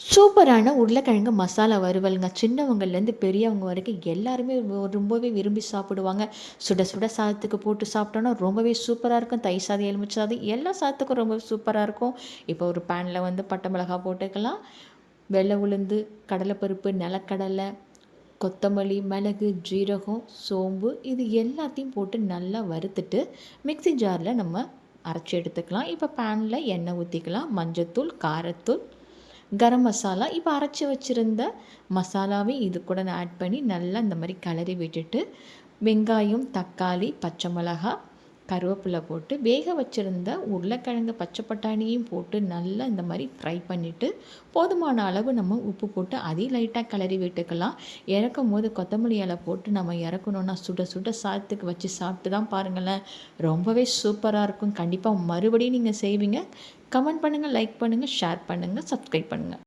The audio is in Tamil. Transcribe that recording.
சூப்பரான உருளைக்கிழங்கு மசாலா வறுவலுங்க. சின்னவங்கலேருந்து பெரியவங்க வரைக்கும் எல்லாருமே ரொம்பவே விரும்பி சாப்பிடுவாங்க. சுட சுட சாதத்துக்கு போட்டு சாப்பிட்டோன்னா ரொம்பவே சூப்பரா இருக்கும். தயிர் சாதம், எலுமிச்சை சாதம் எல்லா சாதத்துக்கும் ரொம்ப சூப்பரா இருக்கும். இப்போ ஒரு பேனில் வந்து பட்டை மிளகாய் போட்டுக்கலாம். வெள்ளை உளுந்து, கடலைப்பருப்பு, நிலக்கடலை, கொத்தமல்லி, மிளகு, ஜீரகம், சோம்பு இது எல்லாத்தையும் போட்டு நல்லா வறுத்துட்டு மிக்ஸி ஜாரில் நம்ம அரைச்சி எடுத்துக்கலாம். இப்போ பேனில் எண்ணெய் ஊற்றிக்கலாம். மஞ்சத்தூள், காரத்தூள், கரம் மசாலா இப்போ அரைச்சி வச்சுருந்த மசாலாவையும் இது கூட நான் ஆட் பண்ணி நல்லா இந்த மாதிரி கிளறி விட்டுட்டு வெங்காயம், தக்காளி, பச்சை மிளகாய், கருவேப்பிலை போட்டு வேக வச்சுருந்த உருளைக்கிழங்கு, பச்சை பட்டாணியும் போட்டு நல்லா இந்த மாதிரி ஃப்ரை பண்ணிவிட்டு போதுமான அளவு நம்ம உப்பு போட்டு அதையும் லைட்டாக கிளறி விட்டுக்கலாம். இறக்கும் போது கொத்தமல்லி இலை போட்டு நம்ம இறக்கணுன்னா சுட சுட சாதத்துக்கு வச்சு சாப்பிட்டு தான் பாருங்களேன், ரொம்பவே சூப்பராக இருக்கும். கண்டிப்பாக மறுபடியும் நீங்கள் செய்வீங்க. கமெண்ட் பண்ணுங்கள், லைக் பண்ணுங்கள், ஷேர் பண்ணுங்கள், சப்ஸ்கிரைப் பண்ணுங்கள்.